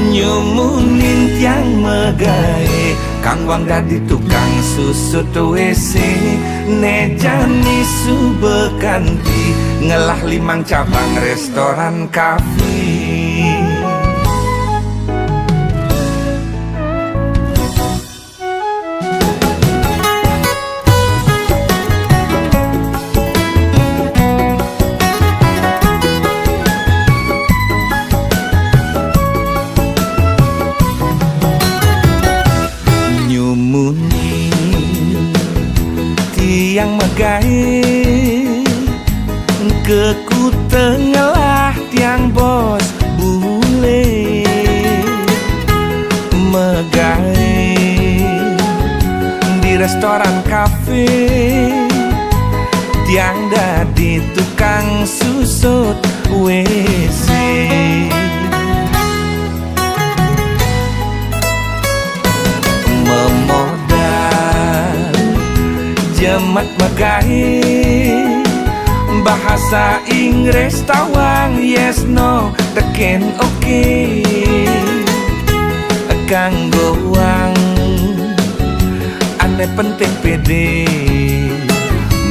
nyumunin tiang megae kang wang dadi tukang susut WC nejani subekanti ngelah 5 cabang restoran kafe. Yang megai ke ku tengah tiang bos bule megai di restoran kafe tiang dadi tukang susut WC jemat megai bahasa Inggris tawang yes no teken oke kanggo wang ane penting pede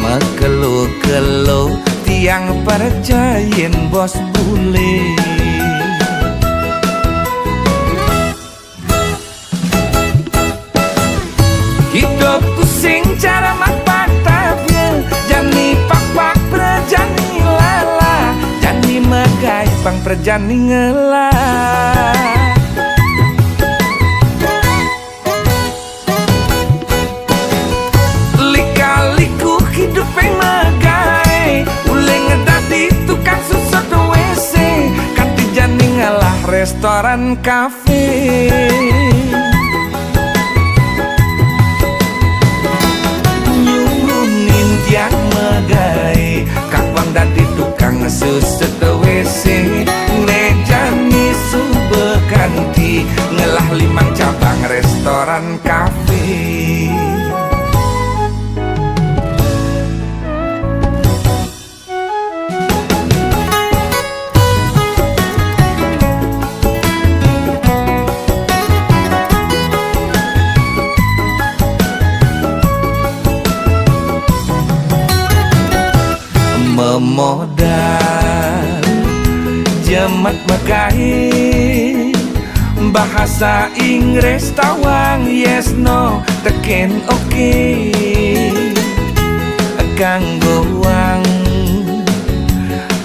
mekelo-kelo tiang percayin bos bule. Hidupku sing cara makpatapnya jani pak-pak perjani lala jani megai pang perjani ngelah lika-liku hidup yang megai uleng ngedadi tukang susut WC kanti jani ngelah restoran kafe. Yang megai kakwang dadi tukang susut WC nejani subekanti ngelah 5 cabang restoran kafe. Memodal jemat megai bahasa Inggris tawang yes no teken oke kanggo wang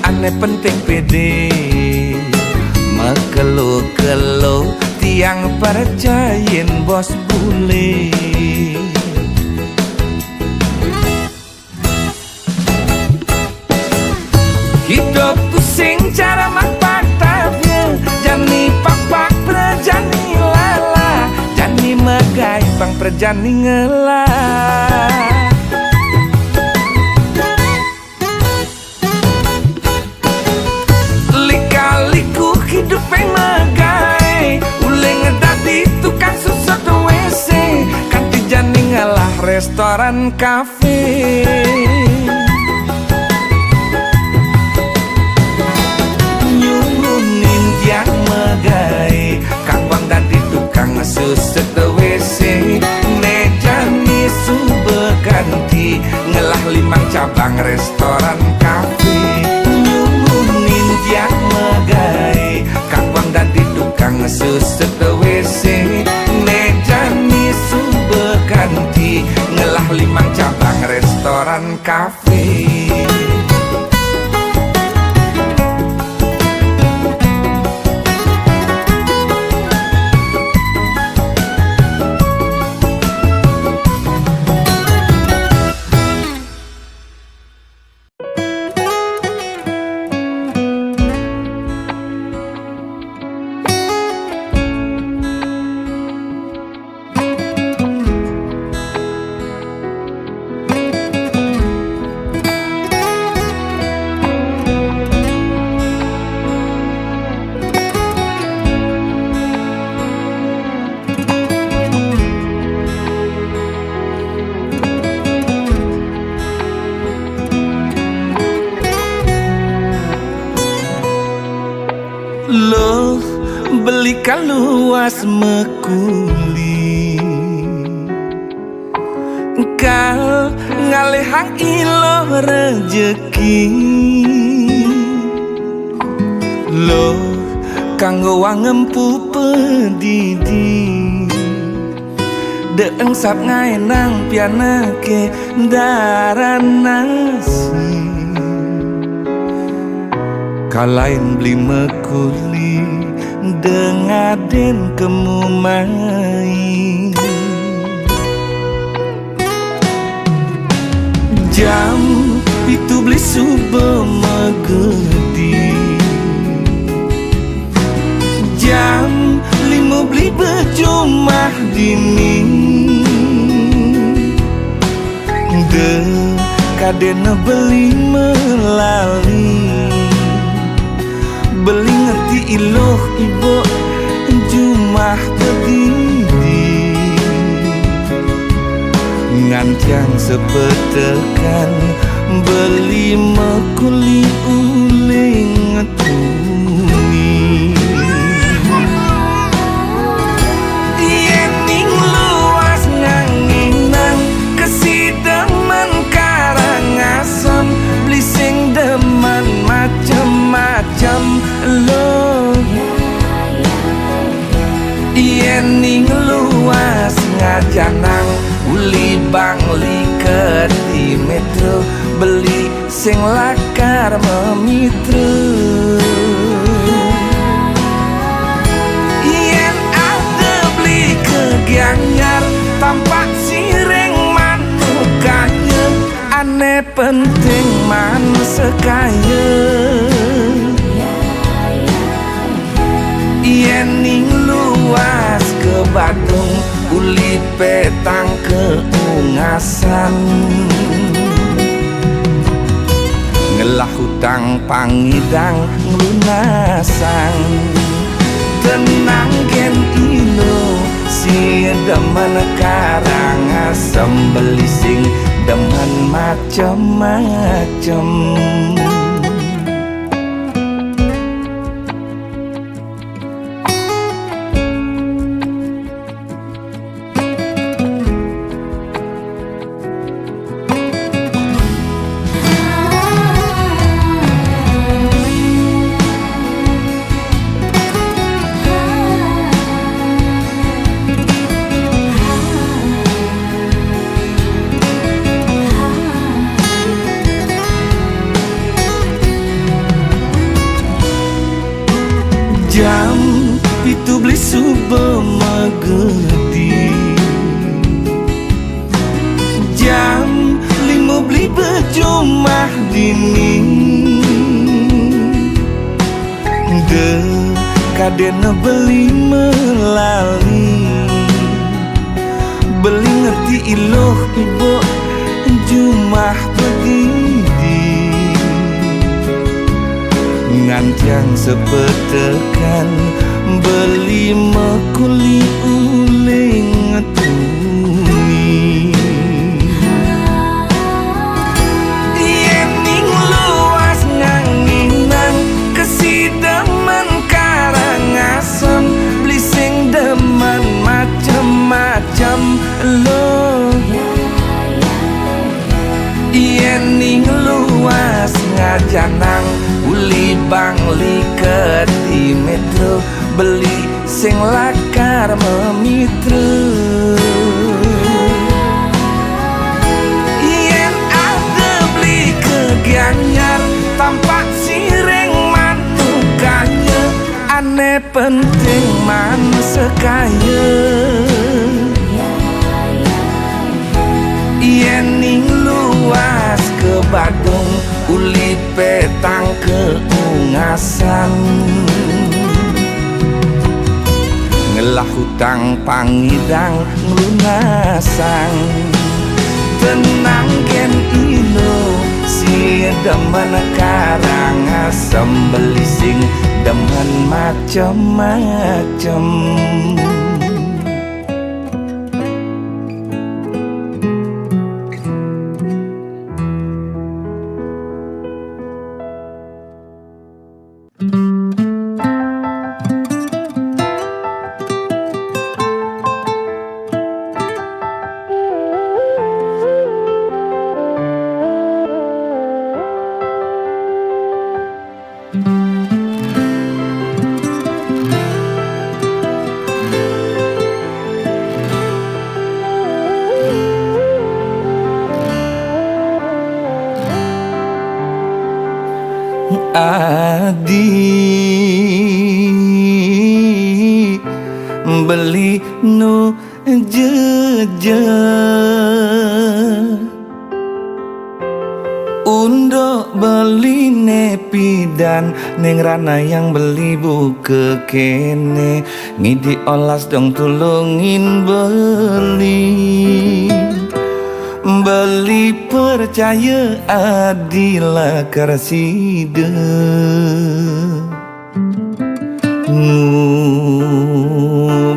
ane penting pede mekelo-kelo tiang percayin bos bule. Hidupku sing cara makpatapnya jani pak-pak perjani lala jani megai pang perjani ngelah lika-liku hidup yang megai uleng ngedadi tukang susut WC kanti jani ngelah restoran kafe. Yang megai kakwang dadi tukang susut WC nejani subekanti ngelah 5 cabang restoran kafe. Nyumunin yang megai kakwang dadi tukang susut WC nejani subekanti ngelah 5 cabang restoran kafe. belikan luas mekuli kal ngalehang ilo rejeki lo kanggo wangempu pedidi deeng sap ngaenang pianake daranasi kalain beli mekuli dengaden kemumai jam itu beli subuh megedi jam 5 beli berjumah dini de kadena beli melali beli ngerti iloh ibu jumah berdiri ngancang sepetekan beli mekuli uling tuni yening luas nganginang kesidemen karangasem beli sing demen macem-macem lo yening luas ngajanang uli bangli ke di metro beli sing lakar memitra yen ada beli kegianyar tampak sireng manukanya aneh penting man sekaya yening luas ke Badung uli petang keungasan ngelah hutang pangidang ngelunasang tenang gen ilo si demen karangasem beli sing demen macem-macem jam itu beli subuh megedi jam 5 beli berjumah dini de kadena beli melali beli ngerti iloh ibu jumah begini ngancang sepetekan beli mekuli uling tuni yening luas nganginang kesidemen karangasem beli sing demen macem-macem lo yening luas ngajanang uli bangli ke di metro beli sing lakar memitra yen ada beli kegianyar tampak sireng manukanya aneh penting man sekaya yening luas ke Badung uli petang keungasan ngelah hutang pangidang ngelunasang tenang gen ilo si demen karangasem beli sing demen macem-macem beli nu jeje Undo beli nepi dan neng rana yang beli buke kene ngidi olas dong tulungin beli percaya adila karside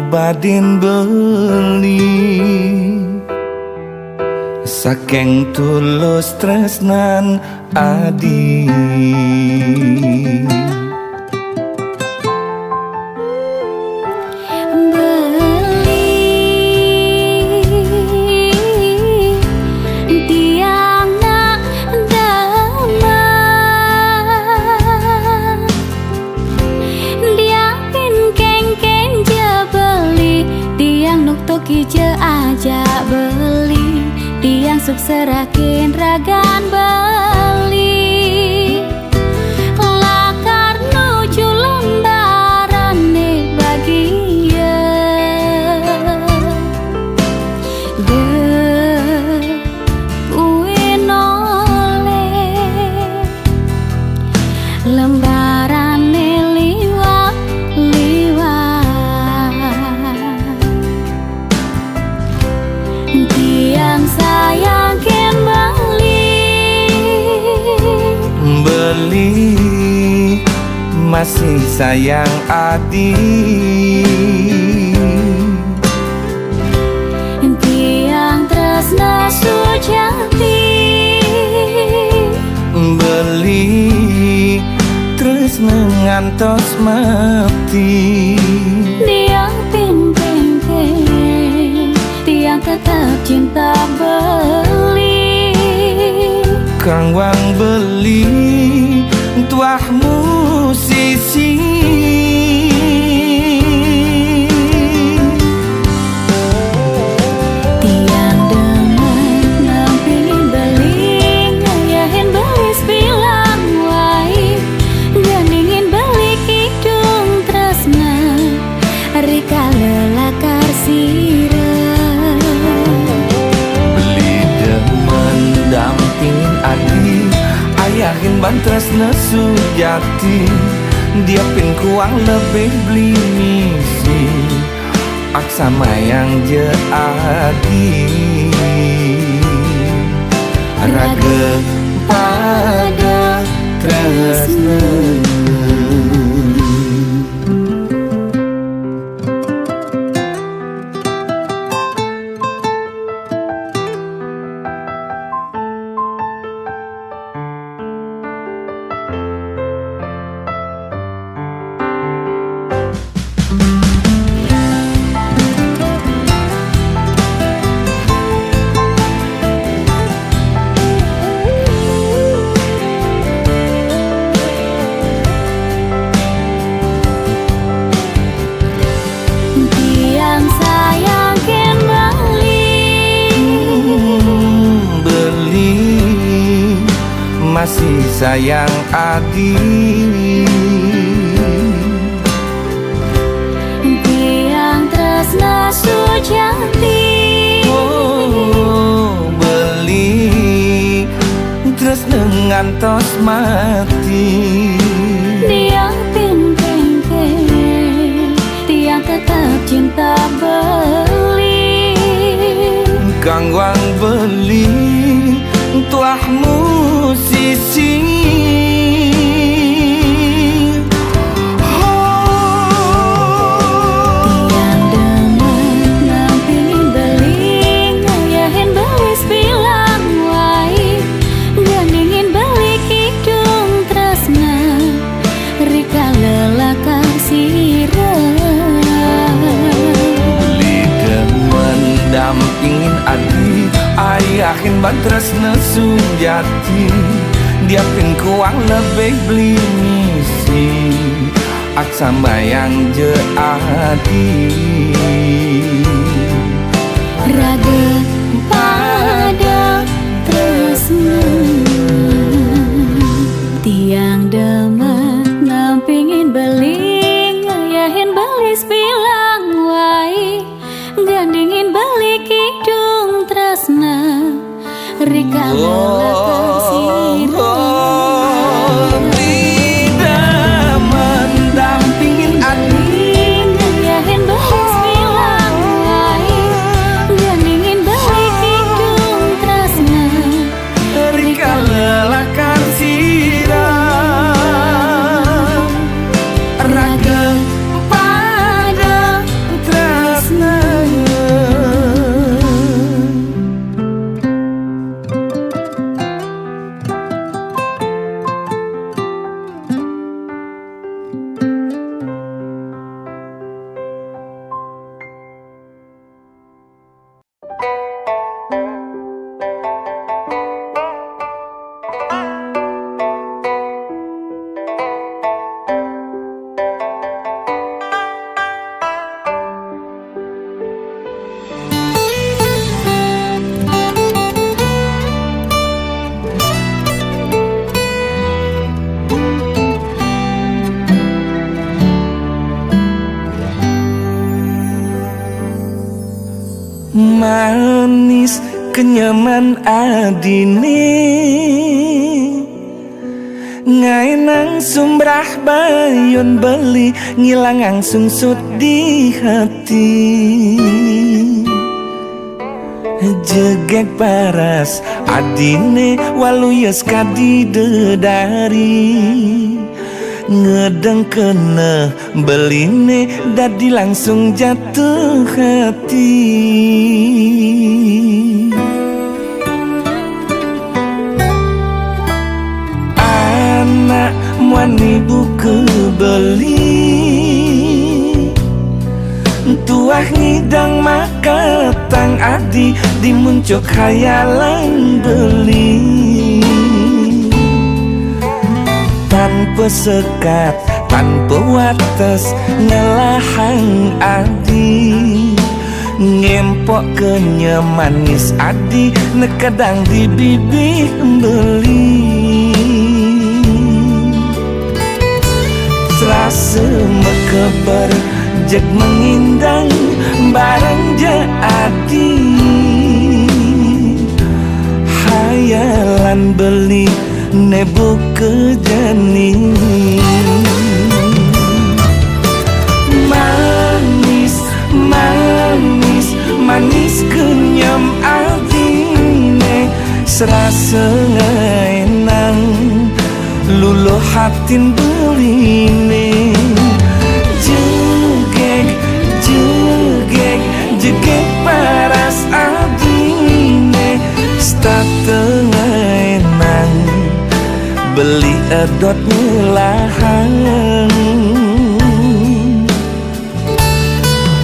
badin beli saking tulus tresnan adi Kije aja beli tiang suk serakin ragan beli lakar nuju lembaran nih bagia de kuin oleh lembaran nih liwat tiang sayang ken beli masih sayang adi tiang tresna sujati beli tresna ngantos mati tiang tiang tetap cinta beli Kang wang beli tuah musisi tiang dengan nampingin beli ngayahin beli bilang wai gandingin beli kidung tresna rika lelakar sira dampingin adi ayahin bantras nesu jati dia pin kuang lebih beli misi aksama yang je adi raga pada tresna masih sayang adi tiang tresna sujati beli tresna ngantos mati tiang tiang tetap cinta beli Kang wang beli tuah musisi tiang dengan nampingin beli ngayahin beli bilang wai gandingin beli kidung tresna rika lelakar sira beli demen dampingin adi ayahin bantras nesu jati dia pin kuang lebih beli misi aksama yang je adi raga pada tresna tiang demen nampingin beli ngayahin beli bilang wai Rikala tersirah tidak mendampingin Beling ngayahin bahas bilang Ganingin balik hidung tresna Rikala lakar sirah Rageng pada tresna. Manis kenyaman adine ngaenang sumbrah bayon beli ngilang angsung sut di hati jegek paras adine waluyas kadi dedari ngedeng kena beline dadi langsung jatuh hati. Anak muani buku beli tuah ngidang maka tang adi dimuncuk khayalan beli tanpa sekat, tanpa wates ngelahang adi ngempok kenyamanis adi nekadang di bibih beli serasa mekeber jek mengindang barang ja adi hayalan beli nebu kejani manis manis manis kenyam adine serasa ngaenang luluh hatin beline jegek jegek jegek paras adine stata ngaenang beli edot ngelahang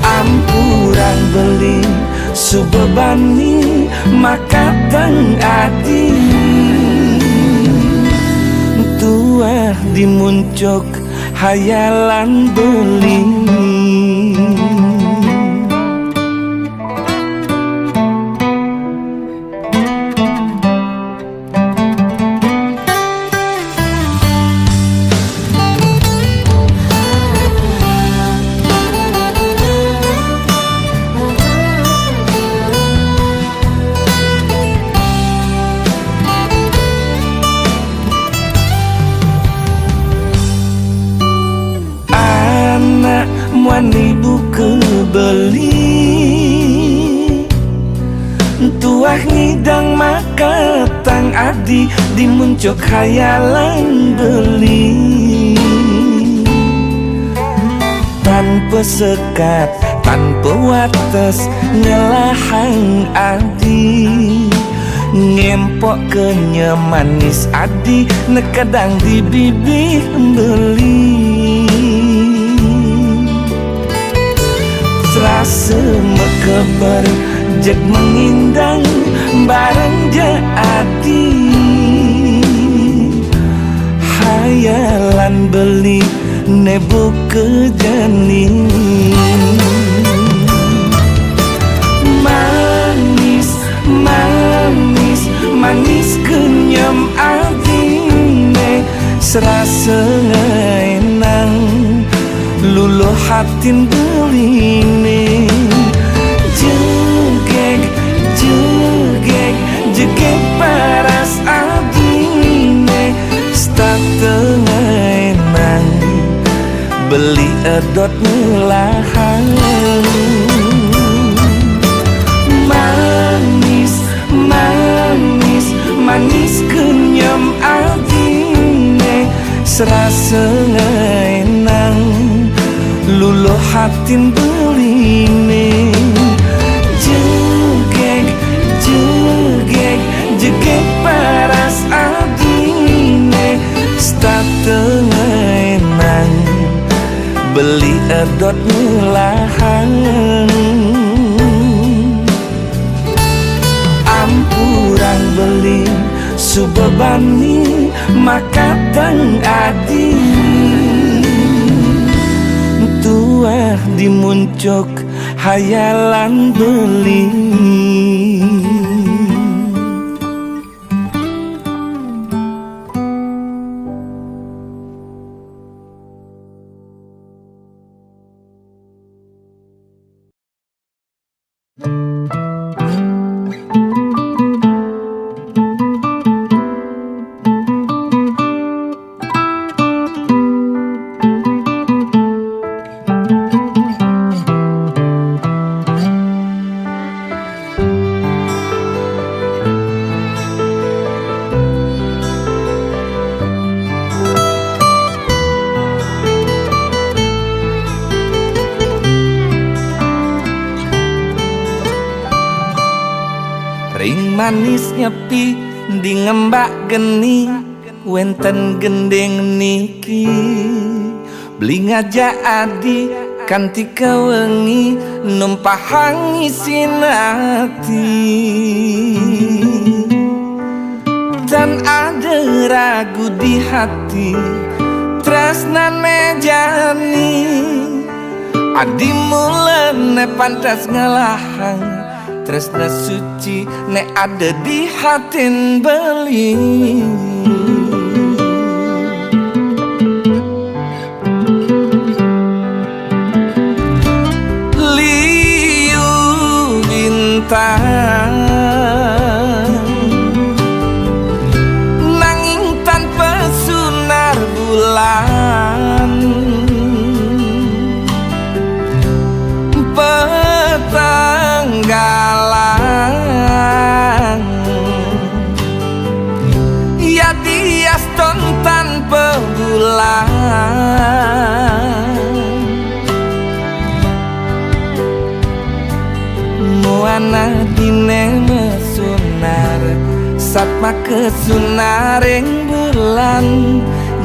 ampuran beli subebani maka tang adi tuah dimuncuk hayalan beli muani buku beli tuah ngidang maka tang adi dimuncuk khayalan beli tanpa sekat, tanpa wates ngelahang adi ngempok kenyamanis adi nekadang di bibih beli serasa mekeber jek mengindang barang ja adi hayalan beli nebu kejani manis manis manis kenyam adine serasa ngaenang luluh hatin beline jegek jegek jegek beli edot melahan. Manis, manis, manis kenyam adine serasa ngenang luluh hatin beline. Jegek, jegek, jegek paras adine start tengenang beli edot melahan. Ampurang beli subebani maka teng adi tuah dimuncuk hayalan beli. Ring manis nyepi di ngembak geni wenten gendeng niki beli ngajak adi kanti kewengi numpah ngisin hati. Dan ada ragu di hati tresnane jani adi mulane pantas ngelahang tresna suci nek ada di hatin beli. Liu bintang nanging tanpa sunar bulan petanggalan ya dias ton tanpa bulan muana dine mesunar satma kesunaring bulan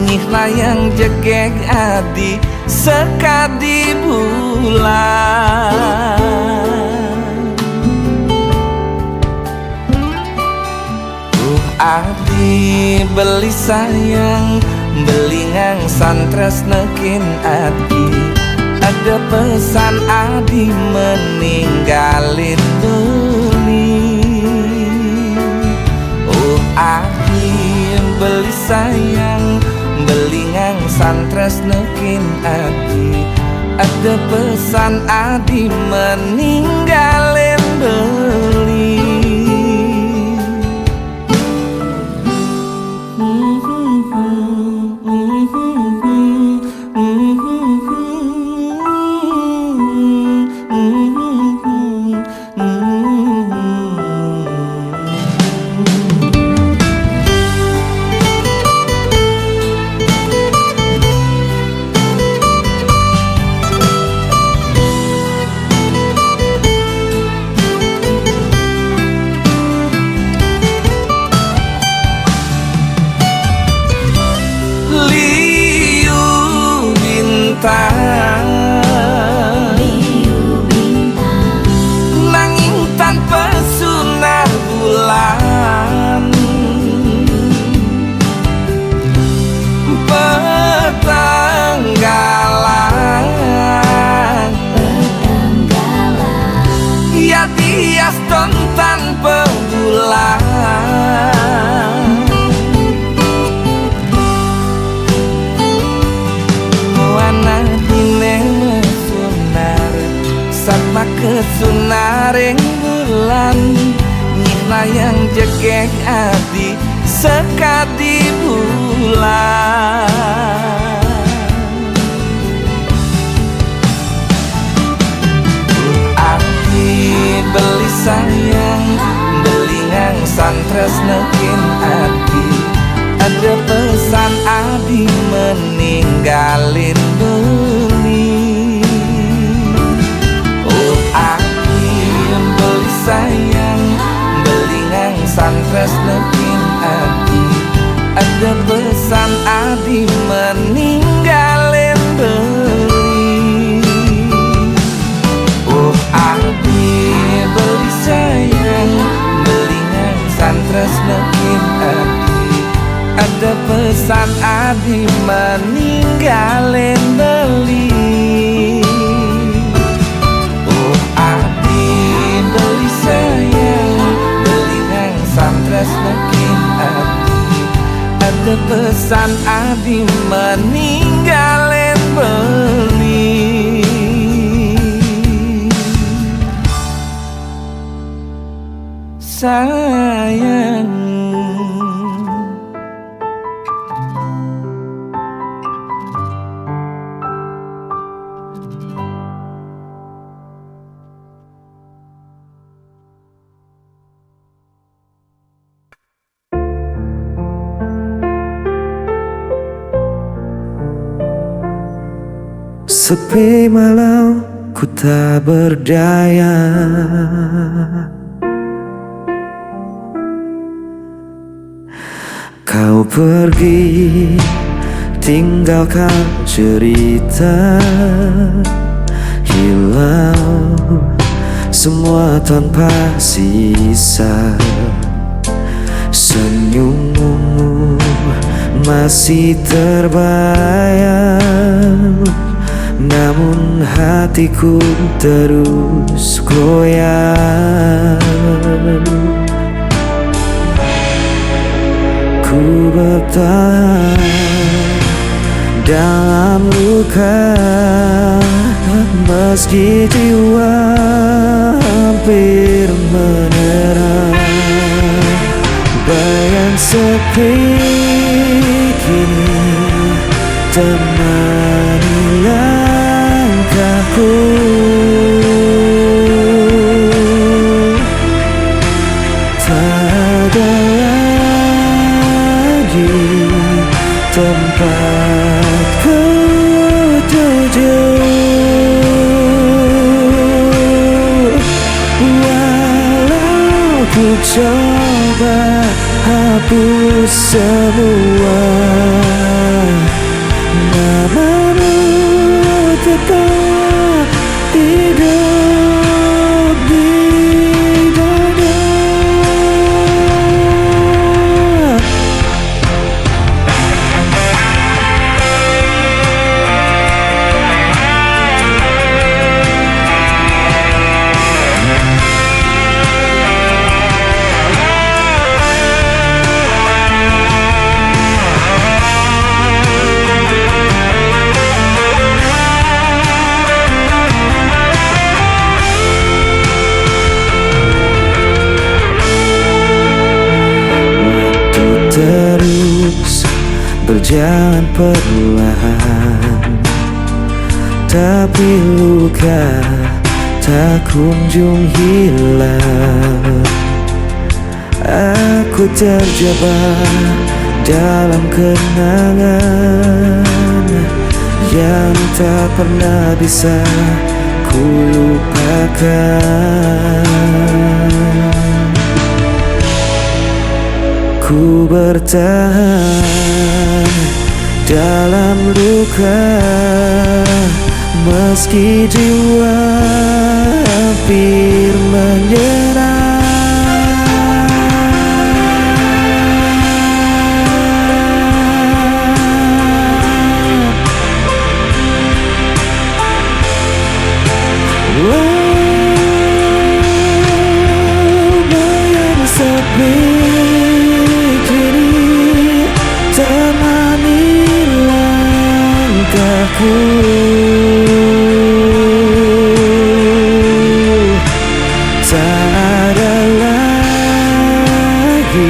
nyih layang jegeg adi sekadi bulan. Adi beli sayang beli ngang santres nekin adi ada pesan adi meninggalin beli. Oh adi beli sayang beli ngang santres nekin adi ada pesan adi meninggalin beli. Nanging tanpa sunar bulan petanggalan ya dias ton tanpa bulan muana dine mesunar satma kesunaring bulan nyih layang jegeg adi sekadi bulan. tresnekin adi. Ada pesan adi meninggalin beli. Oh adi beli sayang, beli ngangsan tresnekin adi. Ada pesan adi meninggalin beli. Oh adi beli sayang, beli ngangsan tresnekin adi. Ada pesan adi meninggalin beli. Oh adi beli sayang, beli ngangsan tresnekin adi. Ada pesan adi meninggalin beli. Sayang, sepi malam ku tak berdaya, kau pergi tinggalkan cerita, hilang semua tanpa sisa. Senyummu masih terbayang, namun hatiku terus goyang. Ku bertahan dalam luka, meski jiwa hampir menyerah. Bayang sepi kini temani langkahku. Tak ada lagi tempatku tuju. Walau ku coba hapus semua, namamu tetap hidup di dada. Terus berjalan perlahan, tapi luka tak kunjung hilang. Aku terjebak dalam kenangan yang tak pernah bisa ku lupakan. Ku bertahan dalam luka, meski jiwa hampir menyerah. Bayang sepi temani langkahku. Tak ada lagi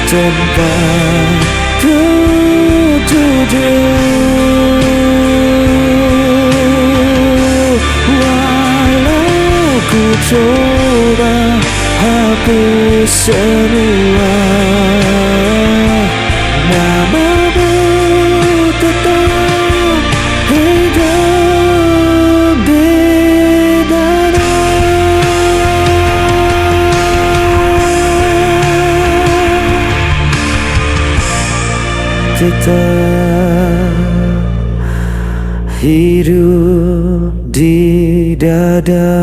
tempat tuju. Walau ku coba hapus semua. Namamu tetap hidup di dada. Tetap hidup di dada.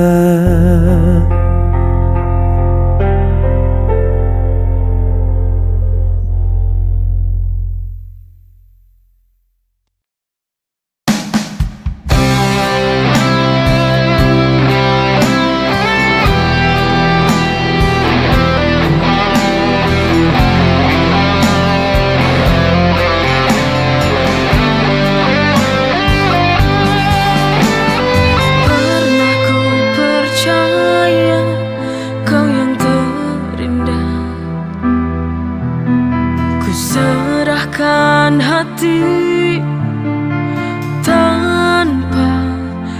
Pernah ku percaya kau yang terindah. Ku serahkan hati tanpa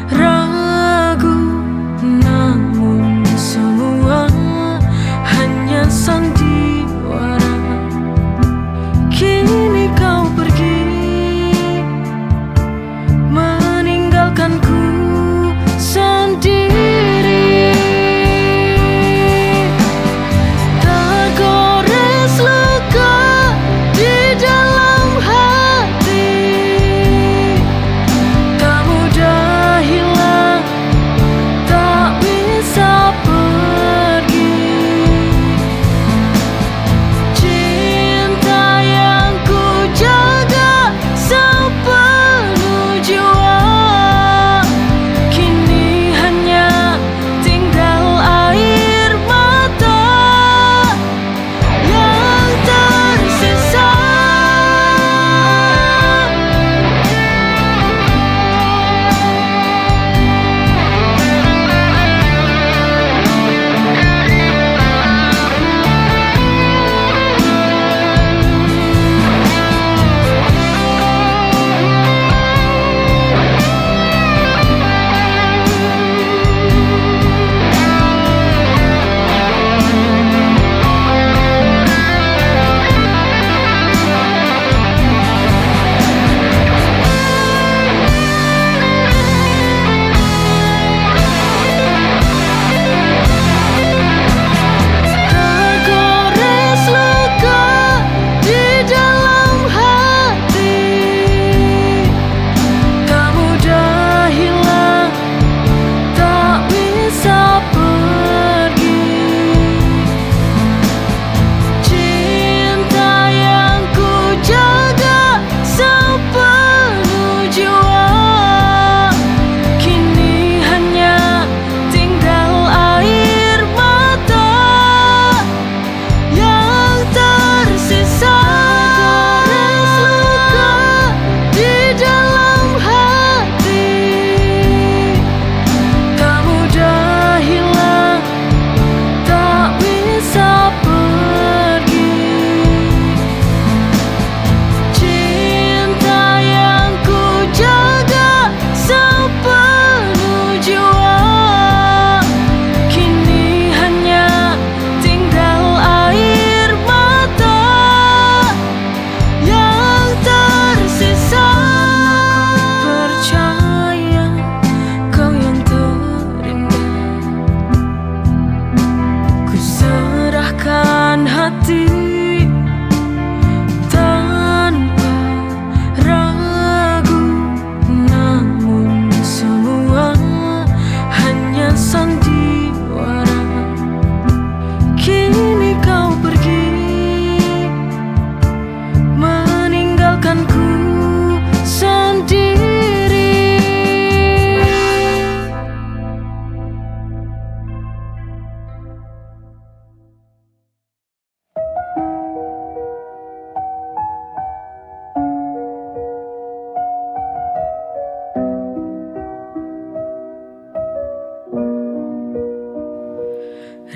ragu, namun semua hanya sandiwara. Kini kau pergi meninggalkanku sendiri. Tergores luka di dalam hati, tak mudah hilang, tak bisa pergi. Cinta yang ku jaga sepenuh jiwa, kini hanya tinggal air mata yang tersisa. Tergores luka di dalam hati, tak mudah hilang, tak bisa pergi. Cinta yang ku jaga sepenuh jiwa, kini hanya tinggal air mata yang tersisa. Tergores luka di dalam hati, tak mudah hilang, tak bisa pergi. Cinta yang ku jaga sepenuh jiwa, kini hanya tinggal air mata yang tersisa. Percaya kau yang terindah, ku serahkan hati tanpa ragu, namun semua hanya sandiwara. Kini kau pergi meninggalkanku sendiri.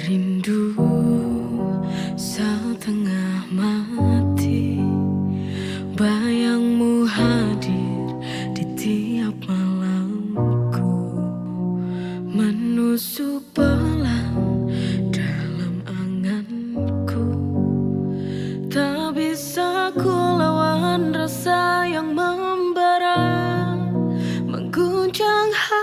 Rindu setengah mati, bayangmu hadir di tiap malamku, menusuk pelan dalam anganku. mengguncang hati